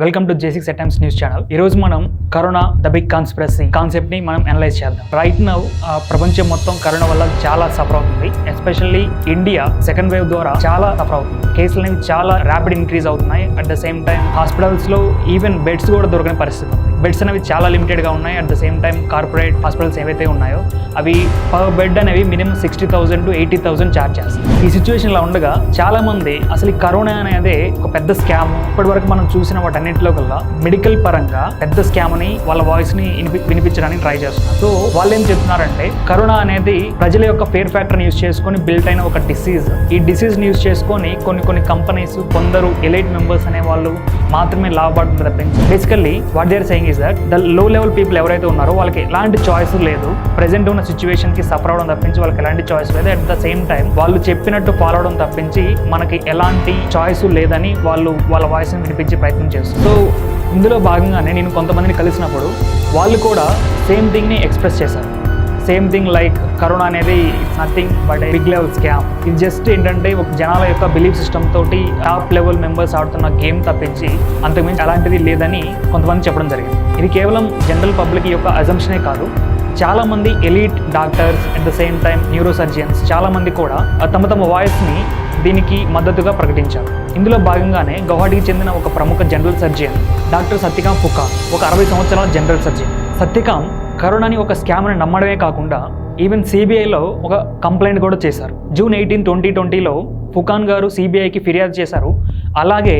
Welcome to J6 at Times news channel. ఈ రోజు మనం corona the big conspiracy concept ని మనం అనలైజ్ చేద్దాం. రైట్ నౌ ప్రపంచం మొత్తం కరోనా వల్ల చాలా సఫర్ అవుతుంది. ఎస్పెషల్లీ ఇండియా సెకండ్ వేవ్ ద్వారా చాలా సఫర్ అవుతుంది. కేసులు అనేవి చాలా ర్యాపిడ్ ఇంక్రీజ్ అవుతున్నాయి. At the same time hospitals లో ఈవెన్ బెడ్స్ కూడా దొరకని పరిస్థితి ఉంది. బెడ్స్ అనేవి చాలా లిమిటెడ్ గా ఉన్నాయి. At the same time corporate hospitals ఏవైతే ఉన్నాయో అవి పర్ బెడ్ అనేవి మినిమం 60,000 to 80,000 ఛార్జ్ చేస్తాయి. ఈ సిచ్యువేషన్ లా ఉండగా చాలా మంది అసలు ఈ కరోనా అనేది ఒక పెద్ద స్కామ్, ఇప్పటి వరకు మనం చూసిన వాటన్నిటిలో కల్లా మెడికల్ పరంగా పెద్ద స్కామ్ అని వాళ్ళ వాయిస్ ని వినిపించడానికి ట్రై చేస్తున్నారు. సో వాళ్ళు ఏం చెప్తున్నారంటే కరోనా అనేది ప్రజల యొక్క ఫేర్ ఫ్యాక్టర్ యూస్ చేసుకొని బిల్ట్ అయిన ఒక డిసీజ్. ఈ డిసీజ్ ని యూస్ చేసుకొని కొన్ని కంపెనీస్, కొందరు ఎలైట్ మెంబర్స్ అనే వాళ్ళు మాత్రమే లాభపడుతుంది తప్పించి basically what they are saying is that the low level people ఎవరైతే ఉన్నారో వాళ్ళకి ఎలాంటి చాయిస్ లేదు. ప్రెసెంట్ ఉన్న సిచ్యువేషన్ కి సఫర్ అవడం తప్పించి వాళ్ళకి ఎలాంటి చాయిస్ లేదు. అట్ ద సేమ్ టైం వాళ్ళు చెప్పినట్టు ఫాలో అవడం తప్పించి మనకి ఎలాంటి చాయిస్ లేదని వాళ్ళు వాళ్ళ వాయిస్ ని వినిపించే ప్రయత్నం చేస్తారు. సో ఇందులో భాగంగానే నేను కొంతమందిని కలిసినప్పుడు వాళ్ళు కూడా సేమ్ థింగ్ ని ఎక్స్ప్రెస్ చేశారు. సేమ్ థింగ్ లైక్ కరోనా అనేది it's nothing but big level scam. ఇది జస్ట్ ఏంటంటే ఒక జనాల యొక్క బిలీఫ్ సిస్టమ్ తోటి టాప్ లెవెల్ మెంబర్స్ ఆడుతున్న గేమ్ తప్పించి అంతకుమించి అలాంటిది లేదని కొంతమంది చెప్పడం జరిగింది. ఇది కేవలం జనరల్ పబ్లిక్ యొక్క అజంప్షనే కాదు, చాలా మంది elite doctors at the same time neuro surgeons చాలా మంది కూడా తమ వాయిస్ని దీనికి మద్దతుగా ప్రకటించారు. ఇందులో భాగంగానే గౌహాటీకి చెందిన ఒక ప్రముఖ జనరల్ సర్జన్ డాక్టర్ సత్యకామ్ ఫుకాన్, ఒక 60 సంవత్సరాల జనరల్ సర్జన్. సత్యకామ్ కరోనాని ఒక స్కామ్ అని నమ్మడమే కాకుండా ఈవెన్ సిబిఐలో ఒక కంప్లైంట్ కూడా చేశారు. June 18, 2020లో ఫుకాన్ గారు సిబిఐకి ఫిర్యాదు చేశారు. అలాగే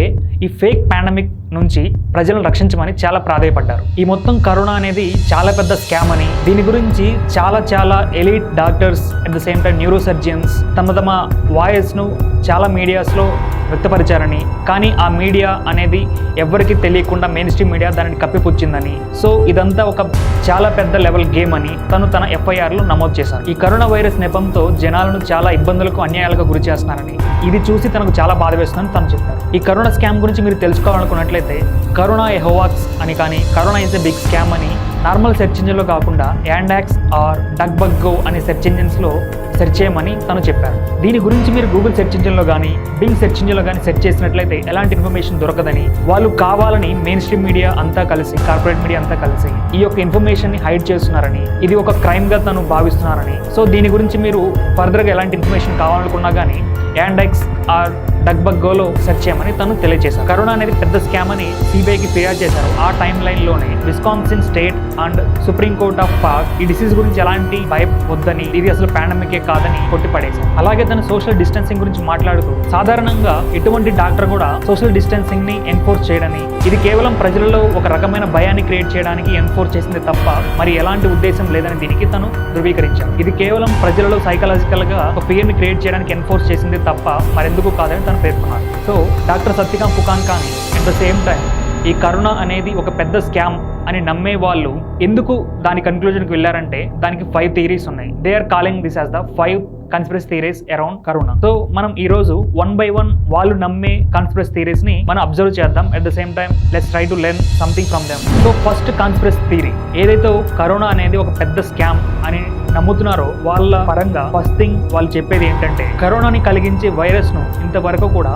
ఈ ఫేక్ పాండమిక్ నుంచి ప్రజలను రక్షించమని చాలా ప్రాధాయపడ్డారు. ఈ మొత్తం కరోనా అనేది చాలా పెద్ద స్కామ్ అని, దీని గురించి చాలా elite doctors at the same time neuro surgeons తమ వాయిస్ను చాలా మీడియాస్లో వ్యక్తపరిచారని, కానీ ఆ మీడియా అనేది ఎవరికి తెలియకుండా మెయిన్ స్ట్రీమ్ మీడియా దానిని కప్పిపుచ్చిందని, సో ఇదంతా ఒక చాలా పెద్ద లెవెల్ గేమ్ అని తన FIRలో నమోదు చేశారు. ఈ కరోనా వైరస్ నెపంతో జనాలను చాలా ఇబ్బందులకు, అన్యాయాలకు గురి చేస్తున్నారని, ఇది చూసి తనకు చాలా బాధ వేస్తుందని తను చెప్పారు. ఈ కరోనా స్కామ్ గురించి మీరు తెలుసుకోవాలనుకున్నట్లయితే కరోనా ఏ హోవాక్స్ అని, కానీ corona is a big scam అని నార్మల్ సెర్చ్ ఇంజిన్లో కాకుండా యాండాక్స్ ఆర్ డక్బగ్గో అనే సెర్చ్ ఇంజిన్స్లో సెర్చ్ చేయమని తను చెప్పారు. దీని గురించి మీరు గూగుల్ సెర్చ్ ఇంజిన్లో కానీ బింగ్ సెర్చ్ ఇంజిన్లో కానీ సెర్చ్ చేసినట్లయితే ఎలాంటి ఇన్ఫర్మేషన్ దొరకదని, వాళ్ళు కావాలని మెయిన్ స్ట్రీమ్ మీడియా అంతా కలిసి, కార్పొరేట్ మీడియా అంతా కలిసి ఈ యొక్క ఇన్ఫర్మేషన్ని హైడ్ చేస్తున్నారని, ఇది ఒక క్రైమ్గా తను భావిస్తున్నారని, సో దీని గురించి మీరు ఫర్దర్గా ఎలాంటి ఇన్ఫర్మేషన్ కావాలనుకున్నా కానీ యాండాక్స్ ఆర్ డక్బగ్గోలో సెర్చ్ చేయమని తను తెలియజేశారు. కరోనా అనేది పెద్ద స్కామ్ అని సిబిఐకి ఫిర్యాదు చేశారు. ఆ టైం లైన్లోనే Wisconsin state and supreme court of park ఈ డిసీజ్ గురించి ఎలాంటి భయం వద్దని, ఇది అసలు పాండమికే కాదని కొట్టిపడేశారు. అలాగే తను సోషల్ డిస్టెన్సింగ్ గురించి మాట్లాడుతూ సాధారణంగా ఎటువంటి డాక్టర్ కూడా సోషల్ డిస్టెన్సింగ్ ని ఎన్ఫోర్స్ చేయడని, ఇది కేవలం ప్రజలలో ఒక రకమైన భయాన్ని క్రియేట్ చేయడానికి ఎన్ఫోర్స్ చేసింది తప్ప మరి ఎలాంటి ఉద్దేశం లేదని దీనికి తను ధృవీకరించారు. ఇది కేవలం ప్రజలలో సైకలాజికల్ గా ఒక ఫియర్ ని క్రియేట్ చేయడానికి ఎన్ఫోర్స్ చేసింది తప్ప మరెందుకు కాదని తను పేర్కొన్నారు. సో డాక్టర్ సత్యకామ్ ఫుకాన్ కానీ అట్ ద సేమ్ టైం ఈ కరోనా అనేది ఒక పెద్ద స్కామ్ అని నమ్మే వాళ్ళు ఎందుకు దాని కన్క్లూజన్కి వెళ్ళారంటే దానికి 5 థియరీస్ ఉన్నాయి. They are calling this as the 5 conspiracy theories around corona. So మనం ఈ రోజు 1 by 1 వాళ్ళు నమ్మే కన్స్పిరసీ థియరీస్ ని మనం అబ్జర్వ్ చేద్దాం. At the same time let's try to learn something from them. So first conspiracy theory ఏదైతే కరోనా అనేది ఒక పెద్ద స్కామ్ అని నమ్ముతున్నారో వాళ్ళ పరంగా ఫస్ట్ థింగ్ వాళ్ళు చెప్పేది ఏంటంటే కరోనాని కలిగించే వైరస్ ను ఇంతవరకు కూడా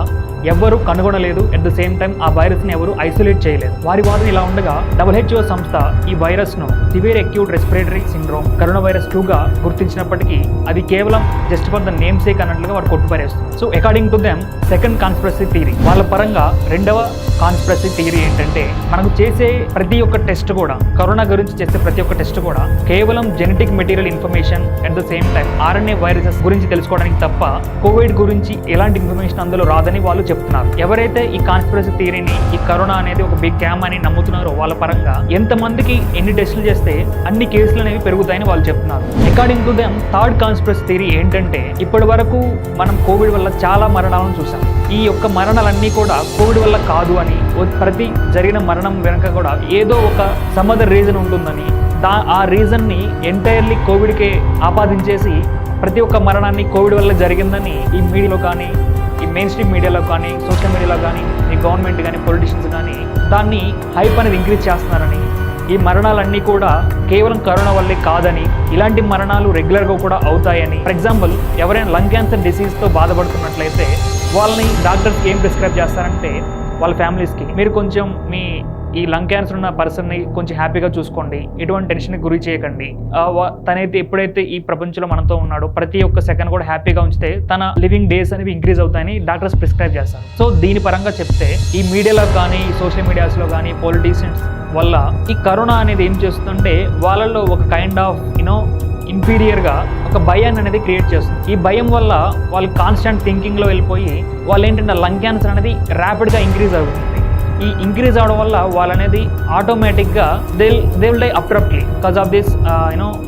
ఎవరు కనుగొనలేదు. అట్ ద సేమ్ టైం ఆ వైరస్ ని ఎవరు ఐసోలేట్ చేయలేదు. వారి వాదన ఇలా ఉండగా WHO సంస్థ ఈ వైరస్ ను severe acute respiratory syndrome corona virus 2 గా గుర్తించినప్పటికీ అది కేవలం just for the name sake అన్నట్లుగా వాడు కొట్టుపరేస్తుంది. So according to them second conspiracy theory వాళ్ళ పరంగా రెండవ కాన్స్పిరసీ థియరీ ఏంటంటే మనకు చేసే ప్రతి ఒక్క టెస్ట్ కూడా, కరోనా గురించి చేసే ప్రతి ఒక్క టెస్ట్ కూడా కేవలం genetic material information at the same time RNA viruses గురించి తెలుసుకోవడానికి తప్ప కోవిడ్ గురించి ఎలాంటి ఇన్ఫర్మేషన్ అందులో రాదని వాళ్ళు చెప్తున్నారు. ఎవరైతే ఈ కాన్స్పిరసీ థియరీని, ఈ కరోనా అనేది ఒక బిగ్ స్కామ్ అని నమ్ముతున్నారో వాళ్ళ పరంగా ఎంతమందికి ఎన్ని టెస్టులు చేస్తే అన్ని కేసులు అనేవి పెరుగుతాయని వాళ్ళు చెప్తున్నారు. According to them third conspiracy theory ఏంటంటే ఇప్పటి వరకు మనం కోవిడ్ వల్ల చాలా మరణాలను చూసాం. ఈ యొక్క మరణాలన్నీ కూడా కోవిడ్ వల్ల కాదు అని, ప్రతి జరిగిన మరణం వెనుక కూడా ఏదో ఒక సమ్ అదర్ రీజన్ ఉంటుందని, ఆ రీజన్ని ఎంటైర్లీ కోవిడ్కే ఆపాదించేసి ప్రతి ఒక్క మరణాన్ని కోవిడ్ వల్ల జరిగిందని ఈ మీడియాలో కానీ, ఈ మెయిన్ స్ట్రీమ్ మీడియాలో కానీ, సోషల్ మీడియాలో కానీ, ఈ గవర్నమెంట్ కానీ, పొలిటీషియన్స్ కానీ దాన్ని హైప్ అనేది ఇంక్రీజ్ చేస్తున్నారని, ఈ మరణాలన్నీ కూడా కేవలం కరోనా వల్లే కాదని, ఇలాంటి మరణాలు రెగ్యులర్గా కూడా అవుతాయని. ఫర్ ఎగ్జాంపుల్ ఎవరైనా లంగ్ క్యాన్సర్ డిసీజ్తో బాధపడుతున్నట్లయితే వాళ్ళని డాక్టర్స్ ఏం ప్రిస్క్రైబ్ చేస్తారంటే వాళ్ళ ఫ్యామిలీస్కి మీరు కొంచెం మీ ఈ లంగ్ క్యాన్సర్ ఉన్న పర్సన్ని కొంచెం హ్యాపీగా చూసుకోండి, ఎటువంటి టెన్షన్కి గురి చేయకండి. తనైతే ఎప్పుడైతే ఈ ప్రపంచంలో మనతో ఉన్నాడో ప్రతి ఒక్క సెకండ్ కూడా హ్యాపీగా ఉంచితే తన లివింగ్ డేస్ అనేవి ఇంక్రీజ్ అవుతాయని డాక్టర్స్ ప్రిస్క్రైబ్ చేస్తారు. సో దీని పరంగా చెప్తే ఈ మీడియాలో కానీ సోషల్ మీడియాస్లో కానీ పొలిటీషియన్స్ వల్ల ఈ కరోనా అనేది ఏం చేస్తుందంటే వాళ్ళల్లో ఒక కైండ్ ఆఫ్ ఇన్ఫీరియర్గా ఒక భయాన్ని అనేది క్రియేట్ చేస్తుంది. ఈ భయం వల్ల వాళ్ళు కాన్స్టెంట్ థింకింగ్లో వెళ్ళిపోయి వాళ్ళు ఏంటంటే లంగ్ క్యాన్సర్ అనేది ర్యాపిడ్గా ఇంక్రీజ్ అవుతుంది. ఈ ఇంక్రీజ్ అవడం వల్ల వాళ్ళు అనేది ఆటోమేటిక్గా they will die abruptly because of this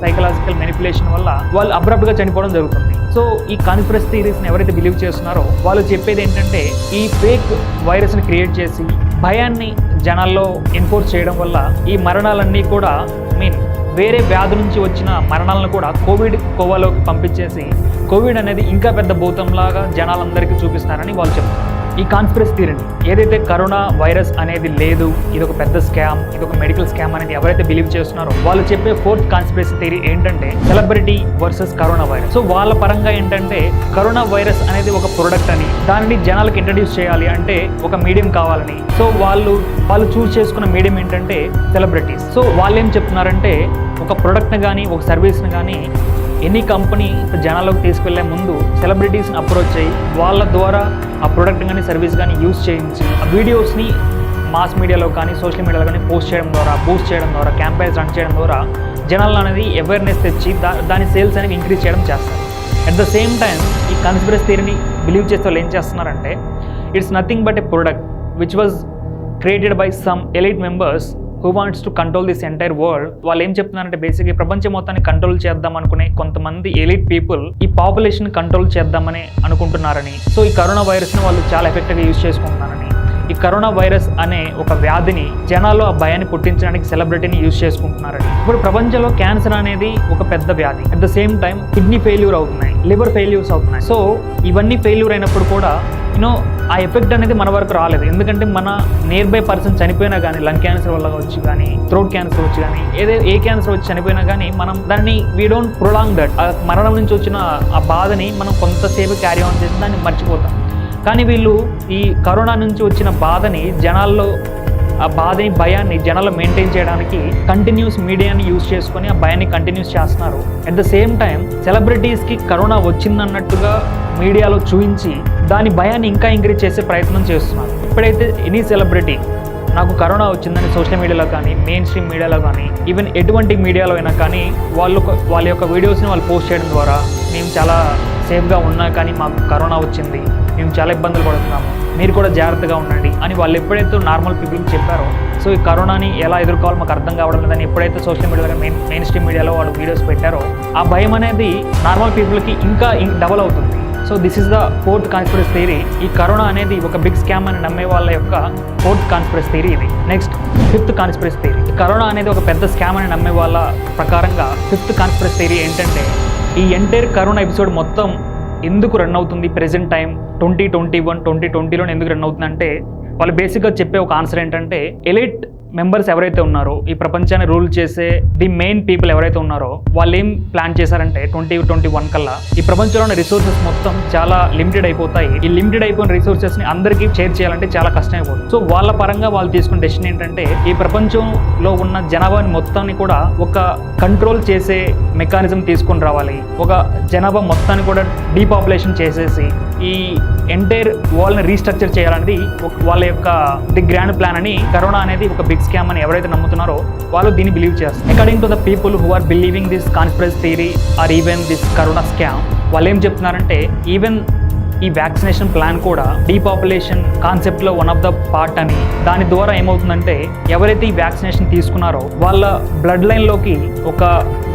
psychological manipulation వల్ల వాళ్ళు అబ్రప్ట్గా చనిపోవడం జరుగుతుంది. సో ఈ కాన్స్పిరసీ థియరీస్ని ఎవరైతే బిలీవ్ చేస్తున్నారో వాళ్ళు చెప్పేది ఏంటంటే ఈ ఫేక్ వైరస్ని క్రియేట్ చేసి భయాన్ని జనాల్లో ఎన్ఫోర్స్ చేయడం వల్ల ఈ మరణాలన్నీ కూడా వేరే వ్యాధి నుంచి వచ్చిన మరణాలను కూడా కోవిడ్ కోవాలోకి పంపించేసి కోవిడ్ అనేది ఇంకా పెద్ద భూతంలాగా జనాలందరికీ చూపిస్తున్నారని వాళ్ళు చెప్తున్నారు. ఈ కాన్స్పిరసీ థియరీని ఏదైతే కరోనా వైరస్ అనేది లేదు, ఇది ఒక పెద్ద స్కామ్, ఇది ఒక మెడికల్ స్కామ్ అనేది ఎవరైతే బిలీవ్ చేస్తున్నారో వాళ్ళు చెప్పే ఫోర్త్ కాన్స్పిరసీ థియరీ ఏంటంటే celebrity versus corona virus. So వాళ్ళ పరంగా ఏంటంటే కరోనా వైరస్ అనేది ఒక ప్రొడక్ట్ అని, దానిని జనాలకు ఇంట్రడ్యూస్ చేయాలి అంటే ఒక మీడియం కావాలని. సో వాళ్ళు చూస్ చేసుకున్న మీడియం ఏంటంటే సెలబ్రిటీస్. సో వాళ్ళు ఏం చెప్తున్నారంటే ఒక ప్రొడక్ట్ని కానీ ఒక సర్వీస్ని కానీ ఎనీ కంపెనీ జనాల్లోకి తీసుకెళ్లే ముందు సెలబ్రిటీస్ని అప్రోచ్ అయ్యి వాళ్ళ ద్వారా ఆ ప్రోడక్ట్ కానీ సర్వీస్ కానీ యూజ్ చేయించి ఆ వీడియోస్ని మాస్ మీడియాలో కానీ సోషల్ మీడియాలో కానీ పోస్ట్ చేయడం ద్వారా, బూస్ట్ చేయడం ద్వారా, క్యాంపెయిన్స్ రన్ చేయడం ద్వారా జనాలు అనేది అవేర్నెస్ తెచ్చి దాని సేల్స్ అనేవి ఇంక్రీజ్ చేయడం చేస్తారు. అట్ ద సేమ్ టైం ఈ కాన్స్పిరసీ థియరీని బిలీవ్ చేసే వాళ్ళు ఏం చేస్తున్నారంటే it's nothing but a product which was created by some elite members who wants to control this entire world. వాళ్ళు ఏం చెప్తున్నారంటే బేసిక్గా ప్రపంచం మొత్తాన్ని కంట్రోల్ చేద్దాం అనుకునే కొంతమంది ఎలిట్ పీపుల్ ఈ పాపులేషన్ కంట్రోల్ చేద్దామని అనుకుంటున్నారని. సో ఈ కరోనా వైరస్ని వాళ్ళు చాలా ఎఫెక్టివ్గా యూజ్ చేసుకుంటున్నారని, ఈ కరోనా వైరస్ అనే ఒక వ్యాధిని జనాల్లో ఆ భయాన్ని పుట్టించడానికి సెలబ్రిటీని యూజ్ చేసుకుంటున్నారని. ఇప్పుడు ప్రపంచంలో క్యాన్సర్ అనేది ఒక పెద్ద వ్యాధి. At the same time kidney failure అవుతున్నాయి, లివర్ ఫెయిల్యూర్స్ అవుతున్నాయి. సో ఇవన్నీ ఫెయిల్యూర్ అయినప్పుడు కూడా ఆ ఎఫెక్ట్ అనేది మన వరకు రాలేదు. ఎందుకంటే మన నియర్ బై పర్సన్ చనిపోయినా కానీ లంగ్ క్యాన్సర్ వల్ల వచ్చి కానీ థ్రోట్ క్యాన్సర్ వచ్చి కానీ ఏ క్యాన్సర్ వచ్చి చనిపోయినా కానీ మనం దాన్ని వీ డోంట్ ప్రొలాంగ్ దట్. ఆ మరణం నుంచి వచ్చిన ఆ బాధని మనం కొంతసేపు క్యారీ ఆన్ చేసి దాన్ని మర్చిపోతాం. కానీ వీళ్ళు ఈ కరోనా నుంచి వచ్చిన బాధని జనాల్లో ఆ బాధని భయాన్ని జనాల్లో మెయింటైన్ చేయడానికి కంటిన్యూస్ మీడియాని యూజ్ చేసుకొని ఆ భయాన్ని కంటిన్యూస్ చేస్తున్నారు. అట్ ద సేమ్ టైం సెలబ్రిటీస్కి కరోనా వచ్చిందన్నట్టుగా మీడియాలో చూపించి దాని భయాన్ని ఇంకా ఇంక్రీజ్ చేసే ప్రయత్నం చేస్తున్నారు. ఇప్పుడైతే ఎనీ సెలబ్రిటీ నాకు కరోనా వచ్చిందని సోషల్ మీడియాలో కానీ మెయిన్ స్ట్రీమ్ మీడియాలో కానీ ఈవెన్ ఎటువంటి మీడియాలో అయినా కానీ వాళ్ళ యొక్క వీడియోస్ని వాళ్ళు పోస్ట్ చేయడం ద్వారా మేము చాలా సేఫ్గా ఉన్నా కానీ మాకు కరోనా వచ్చింది, మేము చాలా ఇబ్బందులు పడుతున్నాము, మీరు కూడా జాగ్రత్తగా ఉండండి అని వాళ్ళు ఎప్పుడైతే నార్మల్ పీపుల్కి చెప్పారో సో ఈ కరోనాని ఎలా ఎదుర్కోవాలో మాకు అర్థం కావడం లేదని ఎప్పుడైతే సోషల్ మీడియాలో మెయిన్ స్ట్రీమ్ మీడియాలో వాళ్ళు వీడియోస్ పెట్టారో ఆ భయం అనేది నార్మల్ పీపుల్కి ఇంకా డబల్ అవుతుంది. So this is the fourth conspiracy theory. ఈ కరోనా అనేది ఒక బిగ్ స్కామ్ అని నమ్మే వాళ్ళ యొక్క ఫోర్త్ కాన్స్పిరసీ థియరీ ఇది. Next fifth conspiracy theory. Corona అనేది ఒక పెద్ద స్కామ్ అని నమ్మే వాళ్ళ ప్రకారంగా ఫిఫ్త్ కాన్స్పిరసీ థియరీ ఏంటంటే ఈ ఎంటైర్ కరోనా ఎపిసోడ్ మొత్తం ఎందుకు రన్ అవుతుంది ప్రెజెంట్ టైం 2020లో ఎందుకు రన్ అవుతుందంటే వాళ్ళు బేసిక్గా చెప్పే ఒక ఆన్సర్ ఏంటంటే ఎలిట్ మెంబర్స్ ఎవరైతే ఉన్నారో ఈ ప్రపంచాన్ని రూల్ చేసే ది మెయిన్ పీపుల్ ఎవరైతే ఉన్నారో వాళ్ళు ఏం ప్లాన్ చేశారంటే 2021 కల్లా ఈ ప్రపంచంలో ఉన్న రిసోర్సెస్ మొత్తం చాలా లిమిటెడ్ అయిపోతాయి. ఈ లిమిటెడ్ అయిపోయిన రిసోర్సెస్ని అందరికీ షేర్ చేయాలంటే చాలా కష్టమైపోతుంది. సో వాళ్ళ పరంగా వాళ్ళు తీసుకున్న డెసిషన్ ఏంటంటే ఈ ప్రపంచంలో ఉన్న జనాభాని మొత్తాన్ని కూడా ఒక కంట్రోల్ చేసే మెకానిజం తీసుకొని రావాలి, ఒక జనాభా మొత్తాన్ని కూడా డీపాపులేషన్ చేసేసి ఈ ఎంటైర్ వరల్డ్ని రీస్ట్రక్చర్ చేయాలనేది వాళ్ళ యొక్క ది గ్రాండ్ ప్లాన్ అని. కరోనా అనేది ఒక బిగ్ స్కామ్ అని ఎవరైతే నమ్ముతున్నారో వాళ్ళు దీన్ని బిలీవ్ చేస్తారు. According to the people who are believing this conspiracy theory or even this corona scam, వాళ్ళు ఏం చెప్తున్నారంటే ఈవెన్ ఈ వ్యాక్సినేషన్ ప్లాన్ కూడా డీపాపులేషన్ కాన్సెప్ట్లో వన్ ఆఫ్ ద పార్ట్ అని. దాని ద్వారా ఏమవుతుందంటే ఎవరైతే ఈ వ్యాక్సినేషన్ తీసుకున్నారో వాళ్ళ బ్లడ్ లైన్లోకి ఒక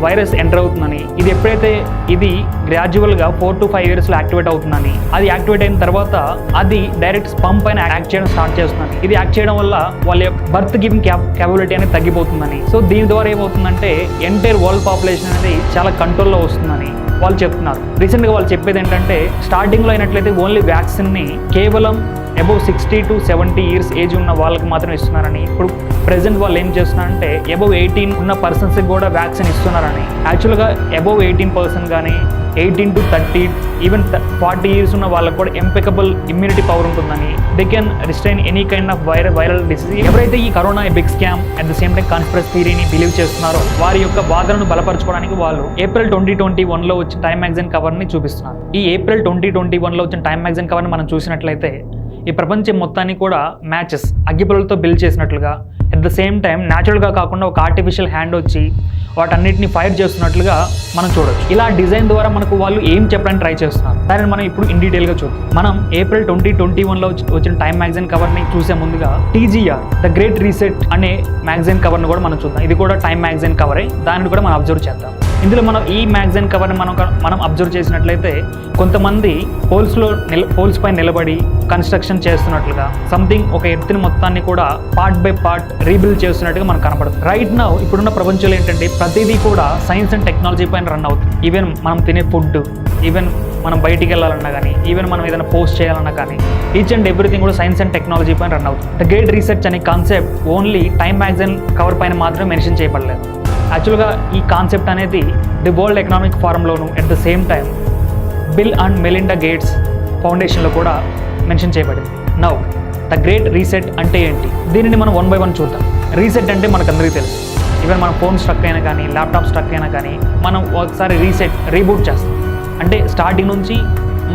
వైరస్ ఎంటర్ అవుతుందని, ఇది ఎప్పుడైతే ఇది గ్రాడ్యువల్గా 4 to 5 yearsలో యాక్టివేట్ అవుతుందని, అది యాక్టివేట్ అయిన తర్వాత అది డైరెక్ట్ స్పంప్ పైన యాక్ట్ చేయడం స్టార్ట్ చేస్తుందని, ఇది యాక్ట్ చేయడం వల్ల వాళ్ళ బర్త్ గివింగ్ క్యాపబిలిటీ అనేది తగ్గిపోతుందని. సో దీని ద్వారా ఏమవుతుందంటే ఎంటైర్ వరల్డ్ పాపులేషన్ అనేది చాలా కంట్రోల్లో వస్తుందని వాళ్ళు చెప్తున్నారు. రీసెంట్గా వాళ్ళు చెప్పేది ఏంటంటే స్టార్టింగ్లో అయినట్లయితే ఓన్లీ వ్యాక్సిన్ని కేవలం అబౌవ్ 60 to 70 years ఏజ్ ఉన్న వాళ్ళకి మాత్రం ఇస్తున్నారని, ఇప్పుడు ప్రెసెంట్ వాళ్ళు ఏం చేస్తున్నారంటే అబౌవ్ 18 ఉన్న పర్సన్స్కి కూడా వ్యాక్సిన్ ఇస్తున్నారని. యాక్చువల్గా అబౌవ్ 18 కానీ 18 to 30 ఈవెన్ 40 years ఉన్న వాళ్ళకు కూడా ఎంపెకబుల్ ఇమ్యూనిటీ పవర్ ఉంటుందని, they can restrain any kind of viral disease. ఎవరైతే ఈ corona big scam at the same time conspiracy థియరీని బిలీవ్ చేస్తున్నారో వారి యొక్క వాదనను బలపరచుకోవడానికి వాళ్ళు ఏప్రిల్ 2021లో వచ్చిన టైమ్ మ్యాగజైన్ కవర్ని చూపిస్తున్నారు. ఈ ఏప్రిల్ 2021లో వచ్చిన టైమ్ మ్యాగజైన్ కవర్ని మనం చూసినట్లయితే ఈ ప్రపంచం మొత్తాన్ని కూడా మ్యాచెస్ అగ్గిపుల్లలతో బిల్డ్ చేసినట్లుగా, అట్ ద సేమ్ టైం న్యాచురల్గా కాకుండా ఒక ఆర్టిఫిషియల్ హ్యాండ్ వచ్చి వాటన్నిటిని ఫైర్ చేస్తున్నట్లుగా మనం చూడొచ్చు. ఇలా డిజైన్ ద్వారా మనకు వాళ్ళు ఏం చెప్పడానికి ట్రై చేస్తున్నారు దానిని మనం ఇప్పుడు ఇన్ డీటెయిల్గా చూద్దాం. మనం ఏప్రిల్ 2021లో వచ్చిన టైమ్ మ్యాగజైన్ కవర్ని చూసే ముందుగా TGR ద గ్రేట్ రీసెట్ అనే మ్యాగజైన్ కవర్ని కూడా మనం చూద్దాం. ఇది కూడా టైమ్ మ్యాగజైన్ కవరే, దానిని కూడా మనం అబ్జర్వ్ చేద్దాం. ఇందులో మనం ఈ మ్యాగజైన్ కవర్ని మనం అబ్జర్వ్ చేసినట్లయితే కొంతమంది పోల్స్ పై నిలబడి కన్స్ట్రక్షన్ చేస్తున్నట్లుగా, సంథింగ్ ఒక ఎత్తుని మొత్తాన్ని కూడా పార్ట్ బై పార్ట్ రీబిల్డ్ చేస్తున్నట్టుగా మనకు కనపడుతుంది. రైట్ నౌ ఇప్పుడున్న ప్రపంచంలో ఏంటంటే ప్రతిదీ కూడా సైన్స్ అండ్ టెక్నాలజీ పైన రన్ అవుతుంది. ఈవెన్ మనం తినే ఫుడ్, ఈవెన్ మనం బయటికి వెళ్ళాలన్నా కానీ, ఈవెన్ మనం ఏదైనా పోస్ట్ చేయాలన్నా కానీ, ఈచ్ అండ్ ఎవ్రీథింగ్ కూడా సైన్స్ అండ్ టెక్నాలజీ పైన రన్ అవుతుంది. ద గ్రేట్ రీసెర్చ్ అనే concept only Time magazine cover పైన మాత్రమే మెన్షన్ చేయబడలేదు. యాక్చువల్గా ఈ కాన్సెప్ట్ అనేది ది వరల్డ్ ఎకనామిక్ ఫోరంలోను at the same time Bill and Melinda Gates ఫౌండేషన్లో కూడా మెన్షన్ చేయబడింది. నౌ ద గ్రేట్ రీసెట్ అంటే ఏంటి, దీనిని మనం 1 by 1 చూద్దాం. రీసెట్ అంటే మనకు అందరికీ తెలుసు. ఈవెన్ మన ఫోన్ స్ట్రక్ అయినా కానీ, ల్యాప్టాప్ స్ట్రక్ అయినా కానీ మనం ఒకసారి రీబూట్ చేస్తాం, అంటే స్టార్టింగ్ నుంచి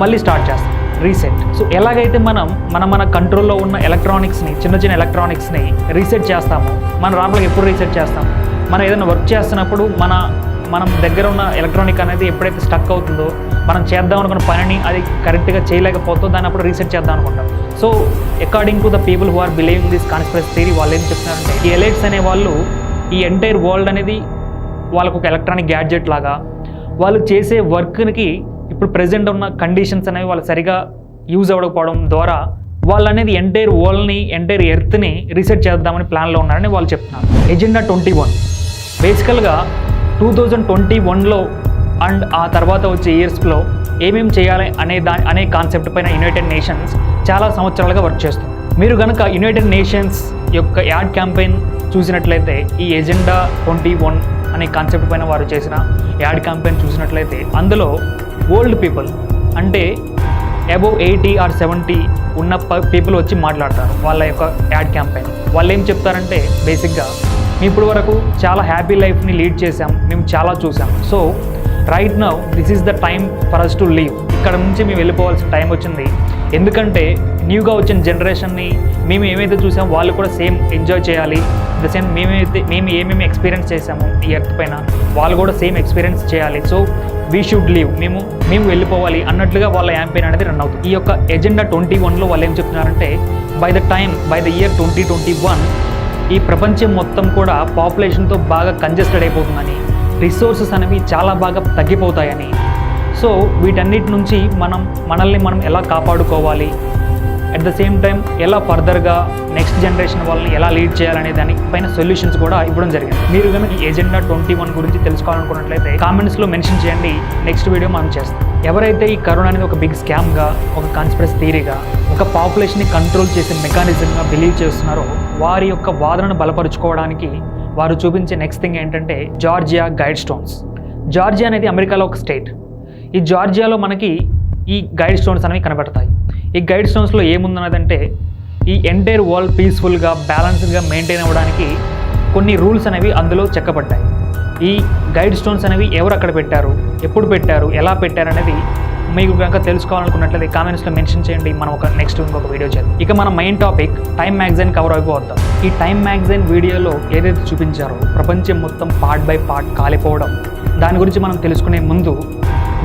మళ్ళీ స్టార్ట్ చేస్తాం, రీసెట్. సో ఎలాగైతే మన కంట్రోల్లో ఉన్న ఎలక్ట్రానిక్స్ని, చిన్న ఎలక్ట్రానిక్స్ని రీసెట్ చేస్తామో, మన రాబోయే ఎప్పుడు రీసెట్ చేస్తాం, మనం ఏదైనా వర్క్ చేస్తున్నప్పుడు మనం దగ్గర ఉన్న ఎలక్ట్రానిక్ అనేది ఎప్పుడైతే స్టక్ అవుతుందో, మనం చేద్దాం అనుకున్న పనిని అది కరెక్ట్గా చేయలేకపోతుందో దాన్ని అప్పుడు రీసెట్ చేద్దాం అనుకుంటాం. So according to the people who are believing this conspiracy theory, వాళ్ళు ఏం చెప్తున్నారంటే ఈ ఎలైట్స్ అనే వాళ్ళు ఈ ఎంటైర్ వరల్డ్ అనేది వాళ్ళకు ఒక ఎలక్ట్రానిక్ గ్యాడ్జెట్ లాగా, వాళ్ళు చేసే వర్క్కి ఇప్పుడు ప్రెజెంట్ ఉన్న కండిషన్స్ అనేవి వాళ్ళు సరిగా యూజ్ అవ్వకపోవడం ద్వారా వాళ్ళు అనేది ఎంటైర్ వరల్డ్ని, ఎంటైర్ ఎర్త్ని రీసెట్ చేద్దామని ప్లాన్లో ఉన్నారని వాళ్ళు చెప్తున్నారు. ఎజెండా 21 బేసికల్గా 2021లో అండ్ ఆ తర్వాత వచ్చే ఇయర్స్లో ఏమేమి చేయాలి అనే కాన్సెప్ట్ పైన యునైటెడ్ నేషన్స్ చాలా సంవత్సరాలుగా వర్క్ చేస్తుంది. మీరు కనుక యునైటెడ్ నేషన్స్ యొక్క యాడ్ క్యాంపెయిన్ చూసినట్లయితే, ఈ ఎజెండా 21 అనే కాన్సెప్ట్ పైన వారు చేసిన యాడ్ క్యాంపెయిన్ చూసినట్లయితే అందులో ఓల్డ్ పీపుల్ అంటే అబౌవ్ 80 or 70 ఉన్న పీపుల్ వచ్చి మాట్లాడతారు వాళ్ళ యొక్క యాడ్ క్యాంపెయిన్. వాళ్ళు ఏం చెప్తారంటే బేసిక్గా మేము ఇప్పుడు వరకు చాలా హ్యాపీ లైఫ్ని లీడ్ చేసాం, మేము చాలా చూసాం. So right now this is the time for us to leave. ఇక్కడ నుంచి మేము వెళ్ళిపోవాల్సిన టైం వచ్చింది. ఎందుకంటే న్యూగా వచ్చిన జనరేషన్ని మేము ఏమైతే చూసామో వాళ్ళు కూడా సేమ్ ఎంజాయ్ చేయాలి. ద సేమ్ మేము ఏమేమి ఎక్స్పీరియన్స్ చేసామో ఈ ఎర్త్ పైన వాళ్ళు కూడా సేమ్ ఎక్స్పీరియన్స్ చేయాలి. సో వీ షుడ్ లీవ్, మేము వెళ్ళిపోవాలి అన్నట్లుగా వాళ్ళ క్యాంపెయిన్ అనేది రన్ అవుతుంది. ఈ యొక్క ఎజెండా 21లో వాళ్ళు ఏం చెప్తున్నారంటే బై ద ఇయర్ 2021 ఈ ప్రపంచం మొత్తం కూడా పాపులేషన్తో బాగా కంజెస్టెడ్ అయిపోతుందని, రిసోర్సెస్ అనేవి చాలా బాగా తగ్గిపోతాయని, సో వీటన్నిటి నుంచి మనల్ని మనం ఎలా కాపాడుకోవాలి, అట్ ద సేమ్ టైం ఎలా ఫర్దర్గా నెక్స్ట్ జనరేషన్ వాళ్ళని ఎలా లీడ్ చేయాలనే దానిపైన సొల్యూషన్స్ కూడా ఇవ్వడం జరిగింది. మీరు కనుక ఈ ఎజెండా 21 గురించి తెలుసుకోవాలనుకున్నట్లయితే కామెంట్స్లో మెన్షన్ చేయండి, నెక్స్ట్ వీడియో మనం చేస్తాం. ఎవరైతే ఈ కరోనా అనేది ఒక బిగ్ స్కామ్గా, ఒక కాన్స్పిరసీ థియరీగా, ఒక పాపులేషన్ని కంట్రోల్ చేసే మెకానిజంగా బిలీవ్ చేస్తున్నారో వారి యొక్క వాదనను బలపరుచుకోవడానికి వారు చూపించే నెక్స్ట్ థింగ్ ఏంటంటే జార్జియా గైడ్ స్టోన్స్. జార్జియా అనేది అమెరికాలో ఒక స్టేట్. ఈ జార్జియాలో మనకి ఈ గైడ్ స్టోన్స్ అనేవి కనబడతాయి. ఈ గైడ్ స్టోన్స్లో ఏముందన్నదంటే ఈ ఎంటైర్ వరల్డ్ పీస్ఫుల్గా, బ్యాలెన్స్డ్గా మెయింటైన్ అవ్వడానికి కొన్ని రూల్స్ అనేవి అందులో చెక్కబడ్డాయి. ఈ గైడ్ స్టోన్స్ అనేవి ఎవరు అక్కడ పెట్టారు, ఎప్పుడు పెట్టారు, ఎలా పెట్టారు అనేది మీకు కనుక తెలుసుకోవాలనుకున్నట్లయితే కామెంట్స్లో మెన్షన్ చేయండి. మనం ఇంకొక వీడియో చేద్దాం. ఇక మన main topic Time magazine cover అయిపోవద్దాం. ఈ టైమ్ మ్యాగజైన్ వీడియోలో ఏదైతే చూపించారో ప్రపంచం మొత్తం పార్ట్ బై పార్ట్ కాలిపోవడం, దాని గురించి మనం తెలుసుకునే ముందు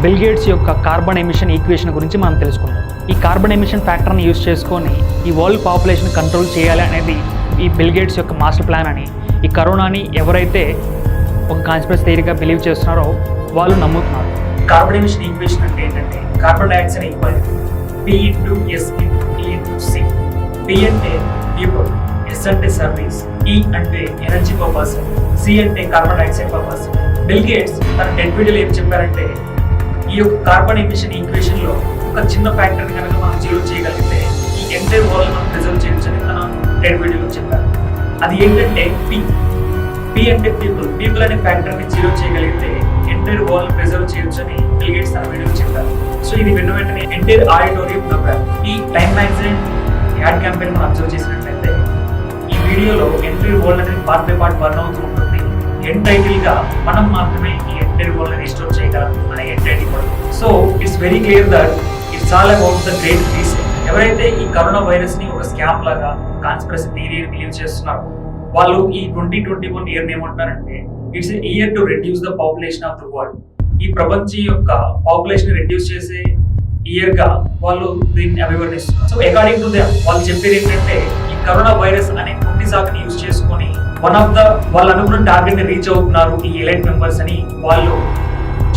బిల్ గేట్స్ యొక్క కార్బన్ ఎమిషన్ ఈక్వేషన్ గురించి మనం తెలుసుకుందాం. ఈ కార్బన్ ఎమిషన్ ఫ్యాక్టర్ని యూజ్ చేసుకొని ఈ వరల్డ్ పాపులేషన్ కంట్రోల్ చేయాలి అనేది ఈ బిల్ గేట్స్ యొక్క మాస్టర్ ప్లాన్ అని ఈ కరోనాని ఎవరైతే ఒక కాన్స్పిరసీ థియరీగా బిలీవ్ చేస్తున్నారో వాళ్ళు నమ్ముతున్నారు. కార్బన్ ఎమిషన్ ఈక్వేషన్ అంటే ఏంటంటే carbon dioxide equal P into S into E into C. P అంటే పీపుల్, S అంటే సర్వీస్, E అంటే ఎనర్జీ పర్ పర్సన్, C అంటే carbon dioxide per person. Bill gates తన డెడ్ వీడియోలో ఏం చెప్పారంటే ఈ యొక్క కార్బన్ ఎమిషన్ ఈక్వేషన్ లో ఒక చిన్న ఫ్యాక్టర్ కనుక మనం జీరో చేయగలిగితే ఈ ఎంటైర్ వరల్డ్ మనం ప్రిజర్వ్ చేయొచ్చు అని తన టెడ్ వీడియోలో చెప్పారు. అది ఏంటంటే పి అంటే పీపుల్ అనే ఫ్యాక్టర్ని జీరో చేయగలిగితే ఎంటైర్ వరల్డ్ ప్రిజర్వ్ చేయొచ్చు అని బిల్ గేట్స్ తన వీడియోలో చెప్పారు. సో ఇది విన్న వెంటనే ఎంటైర్ ఆడిటోరియం నవ్వారు. ఈ టైమ్ మ్యాగజైన్ యాడ్ క్యాంపెయిన్ మనం అబ్జర్వ్ చేసినట్లయితే ఈ వీడియోలో ఎంటైర్ వరల్డ్ అనేది పార్ట్ బై పార్ట్ బర్న్ అవుతూ ఉంటుంది. ఎండ్ టైటిల్ గా మనం మాత్రమే ఈ ఎంటైర్ వరల్డ్ రిస్టోర్ చేయగలం అనే ఎండ్ టైటిల్ కూడా. So it's very clear that it's all about the great reset. ఎవరైతే ఈ కరోనా వైరస్ ని ఒక స్కామ్ లాగా కాన్స్పిరసీ థియరీ బిలీవ్ చేస్తున్నారో వాళ్ళు ఈ 2021 ఇయర్ ఏమంటున్నారంటే it's a year to reduce the population of the world. ఈ ప్రపంచం యొక్క పాపులేషన్ రెడ్యూస్ చేసే ఇయర్ గా వాళ్ళు దీన్ని అభివర్ణిస్తున్నారు. సో అకార్డింగ్ టు దెమ్ వాళ్ళు చెప్పేది ఏంటంటే ఈ కరోనా వైరస్ అనే కొద్ది సాకుని యూజ్ చేసుకొని వన్ ఆఫ్ ద వాళ్ళు అనుకున్న టార్గెట్ ని రీచ్ అవుతున్నారు ఈ ఎలైట్ మెంబర్స్ అని వాళ్ళు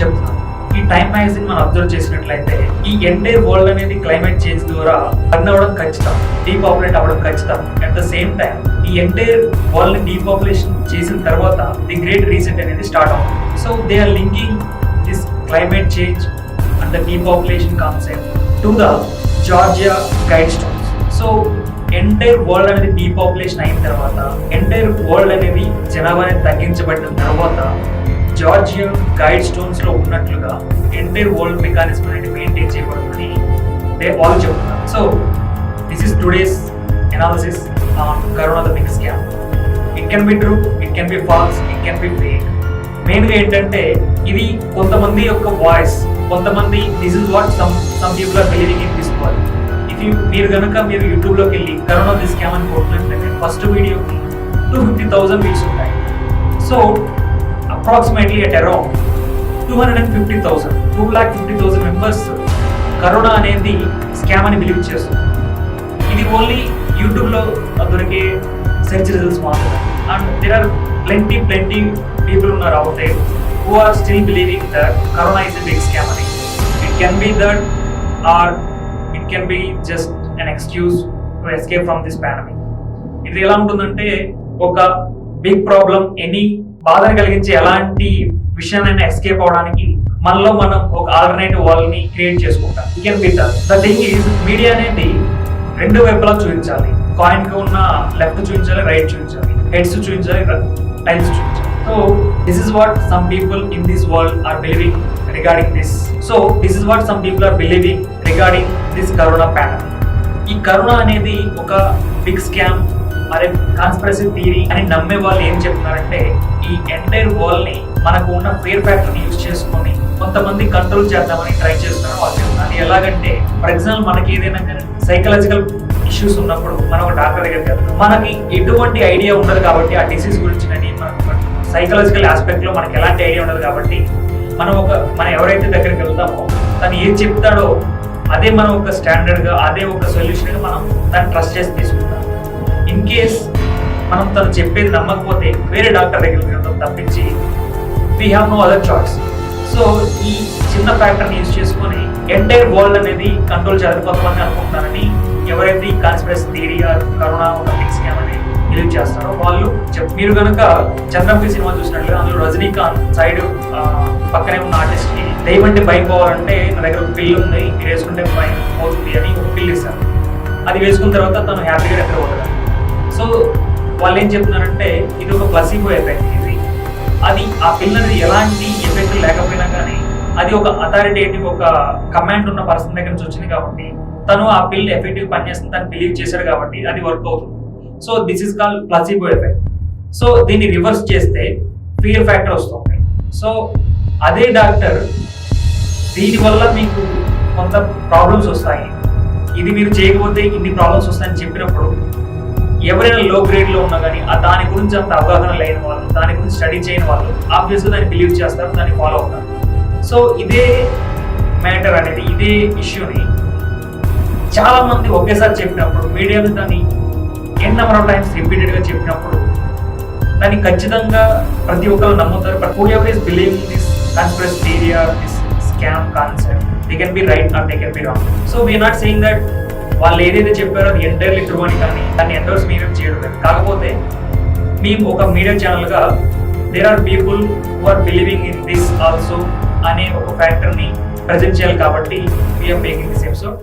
చెప్తున్నారు. ఈ టైమ్ మ్యాగజైన్ మనం అబ్జర్వ్ చేసినట్లయితే ఈ ఎంటైర్ వరల్డ్ అనేది క్లైమేట్ చేంజ్ ద్వారా బర్న్ అవ్వడం ఖచ్చితం, డీపాపులేట్ అవ్వడం ఖచ్చితం. అట్ ద సేమ్ టైం ఈ ఎంటైర్ వరల్డ్ ని డీపాపులేషన్ చేసిన తర్వాత ది గ్రేట్ రీసెట్ అనేది స్టార్ట్ అవుతుంది. So they are linking this climate change and the depopulation concept to the Georgia guide stones. So entire world అనేది depopulation అయిన తర్వాత entire world అనేది జనాభా అనేది తగ్గించబడిన తర్వాత జార్జియా గైడ్ స్టోన్స్ లో ఉన్నట్లుగా ఎంటైర్ వరల్డ్ మెకానిజం అనేది మెయింటైన్ చేయబడుతుందని వాళ్ళు చెప్తున్నారు. So this is today's analysis on corona the big scam. It can be true, it can be false, it can be fake. Main గా ఏంటంటే ఇది కొంతమంది యొక్క వాయిస్, కొంతమంది this is what some people are believing in this world. మీరు YouTube లోకి వెళ్ళి corona the scam అని కొట్టినట్లయితే ఫస్ట్ వీడియోకి 250,000 వ్యూస్ ఉంటాయి. So approximately at around 250,000 members corona అనేది స్కామ్ అని బిలీవ్ చేస్తుంది. ఇది ఓన్లీ యూట్యూబ్ లో దొరికే సెర్చ్ రిజల్ట్స్ మాత్రమే. And there are plenty people ఉన్నారు out there who are still believing that corona is a big scam అని. It can be that or it can be just an excuse to escape from this pandemic. ఇది ఎలా ఉంటుందంటే ఒక big problem, any బాధను కలిగించే ఎలాంటి విషయాన్ని escape అవడానికి మనలో మనం ఒక ఆల్టర్నేటివ్ వరల్డ్ ని క్రియేట్ చేసుకుంటాం. It can be that. The thing is media అనేది రెండు వైపులా చూపించాలి. కాయిన్ కి ఉన్న లెఫ్ట్ చూపించాలి, రైట్ చూపించాలి, హెడ్స్ చూపించాలి, టైల్స్ చూపించాలి. So this is what some people in this world are believing regarding this. So this is what some people are believing regarding this corona pandemic. ఈ కరోనా అనేది ఒక big scam, అదే conspiracy theory అని నమ్మే వాళ్ళు ఏం చెప్తున్నారంటే ఈ ఎంటైర్ వరల్డ్ ని మనకు ఉన్న ఫియర్ ఫ్యాక్టర్ ని యూజ్ చేసుకొని కొంతమంది కంట్రోల్ చేద్దామని ట్రై చేస్తున్నారు వాళ్ళు చెప్తున్నారు. అది ఎలాగంటే ఫర్ ఎగ్జాంపుల్ మనకి ఏదైనా సైకలాజికల్ ఇష్యూస్ ఉన్నప్పుడు మనం ఒక డాక్టర్ దగ్గరికి వెళ్తాం. మనకి ఎటువంటి ఐడియా ఉండదు కాబట్టి ఆ డిసీజ్ గురించి కానీ మనకు సైకలాజికల్ ఆస్పెక్ట్ లో మనకి ఎలాంటి ఐడియా ఉండదు కాబట్టి మనం ఎవరైతే దగ్గరికి వెళ్తామో తను ఏం చెప్తాడో అదే మనం ఒక స్టాండర్డ్ గా, అదే ఒక సొల్యూషన్ గా మనం దాన్ని ట్రస్ట్ చేసి తీసుకుంటాం. ఇన్ కేస్ మనం తను చెప్పేది నమ్మకపోతే వేరే డాక్టర్ దగ్గరికి వెళ్తాం తప్పించి we have no other choice. So ఈ చిన్న ఫ్యాక్టర్ని యూజ్ చేసుకొని ఎంటైర్ వరల్డ్ అనేది కంట్రోల్ చేయాలి కొంతమంది అనుకుంటున్నారని ఎవరైతే ఈ కాన్స్పిరసీ థియరీ కరోనా ఒక బిగ్ స్కామ్ అని బిలీవ్ చేస్తారో వాళ్ళు మీరు కనుక చంద్రముఖి సినిమా చూసినట్లుగా అందులో రజనీకాంత్ సైడ్ పక్కనే ఉన్న ఆర్టిస్ట్ కి దయ్యం అంటే భయం పోవాలంటే నా దగ్గర ఒక పిల్లు ఉంది, మీరు వేసుకుంటే భయం పోతుంది అని ఒక పిల్లు ఇస్తారు. అది వేసుకున్న తర్వాత తను హ్యాపీగా ఎక్కడ పోతాడు. సో వాళ్ళు ఏం చెప్తున్నారంటే ఇది ఒక ప్లసీబో ఎఫెక్ట్. అది ఆ పిల్లది ఎలాంటి ఎఫెక్ట్ లేకపోయినా కానీ అది ఒక అథారిటేటివ్, ఒక కమాండ్ ఉన్న పర్సన్ దగ్గర నుంచి వచ్చింది కాబట్టి తను ఆ పిల్ ఎఫెక్టివ్ పనిచేస్తుంది తను బిలీవ్ చేశాడు కాబట్టి అది వర్క్ అవుతుంది. So this is called placebo effect. So దీన్ని రివర్స్ చేస్తే ఫియర్ ఫ్యాక్టర్ వస్తుంది. సో అదే డాక్టర్ దీనివల్ల మీకు కొంత ప్రాబ్లమ్స్ వస్తాయి, ఇది మీరు చేయకపోతే ఇన్ని ప్రాబ్లమ్స్ వస్తాయని చెప్పినప్పుడు ఎవరైనా లో గ్రేడ్ లో ఉన్నా కానీ దాని గురించి అంత అవగాహన లేని వాళ్ళు, దాని గురించి స్టడీ చేయని వాళ్ళు ఆబ్వియస్ గా దాన్ని బిలీవ్ చేస్తారు, దాన్ని ఫాలో అవుతారు. సో ఇదే మ్యాటర్ అనేది, ఇదే ఇష్యూని చాలా మంది ఒకేసారి చెప్పినప్పుడు మీడియా దాన్ని N number of times repeated గా చెప్పినప్పుడు దాన్ని ఖచ్చితంగా ప్రతి ఒక్కరు నమ్ముతారు. But whoever is believing this conspiracy theory or this scam concept, they can be right or they can be wrong. So we are not saying that వాళ్ళు ఏదైతే చెప్పారో అది ఎంటైర్లీ ట్రూ అని కానీ దాన్ని ఎండోర్స్ మేము చేయడం లేదు. కాకపోతే మేము ఒక మీడియా ఛానల్ గా there are people who are believing in this also అనే ఒక ఫ్యాక్టర్ ని ప్రజెంట్ చేయాలి కాబట్టి వీఆర్ మేకింగ్ దిస్ ఎపిసోడ్.